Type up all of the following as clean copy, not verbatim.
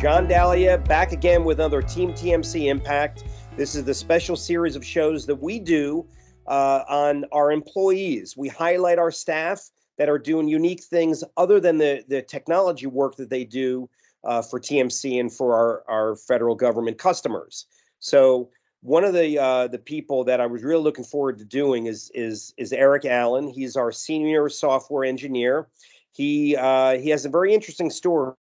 John Dahlia back again with another Team TMC Impact. This is the special series of shows that we do on our employees. We highlight our staff that are doing unique things other than the technology work that they do for TMC and for our federal government customers. So one of the people that I was really looking forward to doing is Eric Allen. He's our senior software engineer. He has a very interesting story.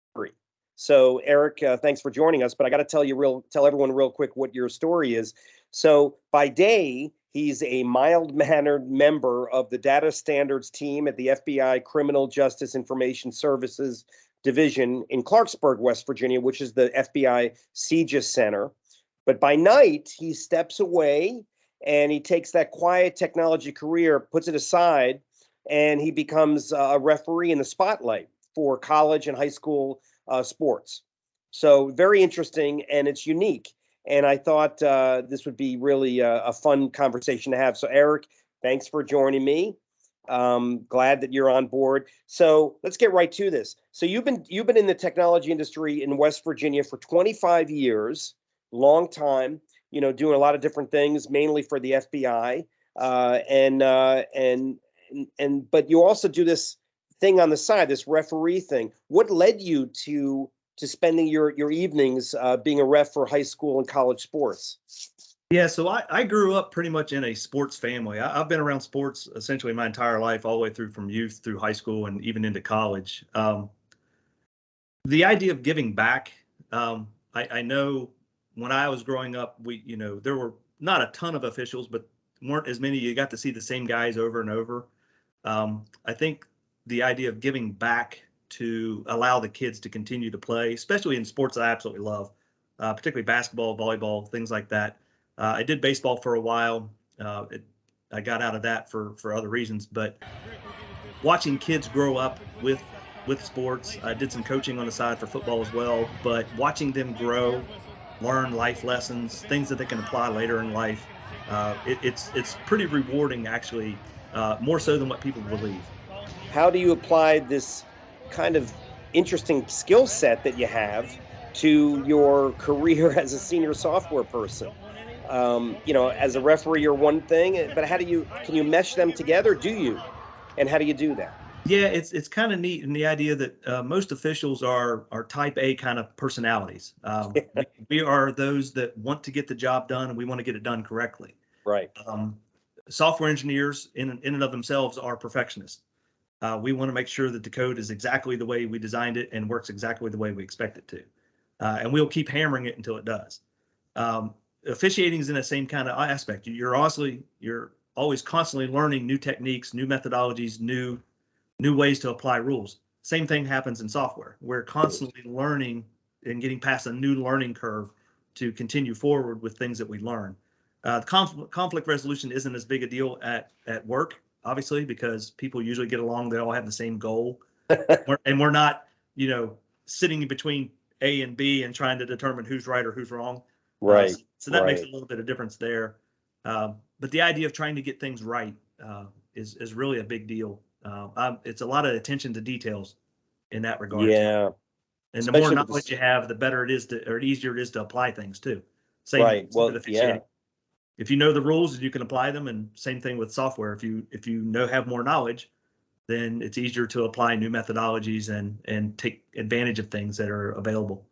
So Eric, thanks for joining us. But I got to tell everyone real quick what your story is. So by day, he's a mild-mannered member of the data standards team at the FBI Criminal Justice Information Services Division in Clarksburg, West Virginia, which is the FBI CJIS Center. But by night, he steps away and he takes that quiet technology career, puts it aside, and he becomes a referee in the spotlight for college and high school sports. So very interesting, and it's unique. And I thought this would be really a fun conversation to have. So Eric, thanks for joining me. Glad that you're on board. So let's get right to this. So you've been in the technology industry in West Virginia for 25 years, long time. You know, doing a lot of different things, mainly for the FBI, but you also do this thing on the side, this referee thing. What led you to spending your evenings being a ref for high school and college sports? Yeah, so I grew up pretty much in a sports family. I've been around sports essentially my entire life, all the way through from youth through high school and even into college. The idea of giving back, I know when I was growing up, there were not a ton of officials, but weren't as many. You got to see the same guys over and over. I think the idea of giving back to allow the kids to continue to play, especially in sports I absolutely love, particularly basketball, volleyball, things like that. I did baseball for a while. I got out of that for other reasons, but watching kids grow up with sports, I did some coaching on the side for football as well, but watching them grow, learn life lessons, things that they can apply later in life, it's pretty rewarding, actually, more so than what people believe. How do you apply this kind of interesting skill set that you have to your career as a senior software person? As a referee, you're one thing, but can you mesh them together? Do you? And how do you do that? Yeah, it's kind of neat in the idea that most officials are type A kind of personalities. We are those that want to get the job done, and we want to get it done correctly. Right. Software engineers in and of themselves are perfectionists. We want to make sure that the code is exactly the way we designed it and works exactly the way we expect it to. And we'll keep hammering it until it does. Officiating is in the same kind of aspect. You're always constantly learning new techniques, new methodologies, new ways to apply rules. Same thing happens in software. We're constantly learning and getting past a new learning curve to continue forward with things that we learn. Conflict resolution isn't as big a deal at work, obviously, because people usually get along. They all have the same goal. and we're not, sitting in between A and B and trying to determine who's right or who's wrong. Right. So that makes a little bit of difference there. But the idea of trying to get things right is really a big deal. It's a lot of attention to details in that regard. Yeah. And the more knowledge you have, the better it is or easier it is to apply things too. Same right. Well, yeah. If you know the rules, you can apply them, and same thing with software. If you have more knowledge, then it's easier to apply new methodologies and take advantage of things that are available.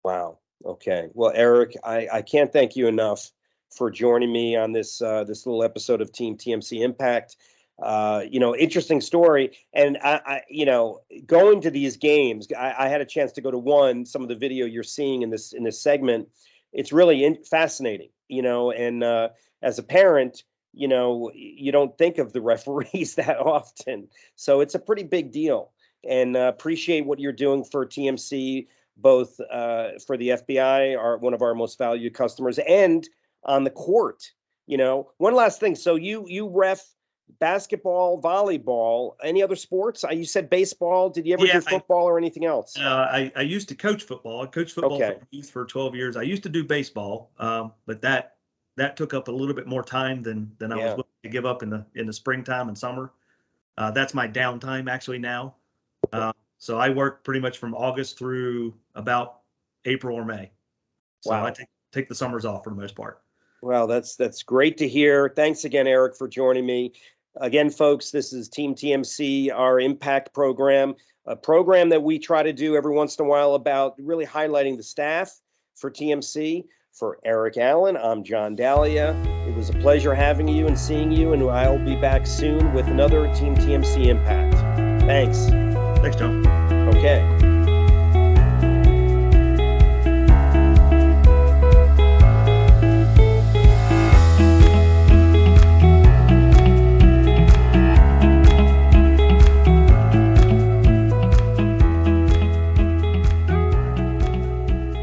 Wow. Okay. Well, Eric, I can't thank you enough for joining me on this little episode of Team TMC Impact. Interesting story. And I going to these games, I had a chance to go to some of the video you're seeing in this segment. It's really fascinating, and as a parent, you don't think of the referees that often. So it's a pretty big deal, and appreciate what you're doing for TMC, both for the FBI, one of our most valued customers, and on the court. One last thing. So you ref basketball, volleyball, any other sports? You said baseball. Did you ever do football or anything else? I used to coach football. I coached football for youth for 12 years. I used to do baseball, but that took up a little bit more time than I was willing to give up in the springtime and summer. That's my downtime actually now. So I work pretty much from August through about April or May. So Wow. I take the summers off for the most part. Well, that's great to hear. Thanks again, Eric, for joining me. Again, folks, this is Team TMC, our impact program, a program that we try to do every once in a while about really highlighting the staff for TMC. For Eric Allen, I'm John Dahlia. It was a pleasure having you and seeing you, and I'll be back soon with another Team TMC Impact. Thanks. Thanks, John. Okay.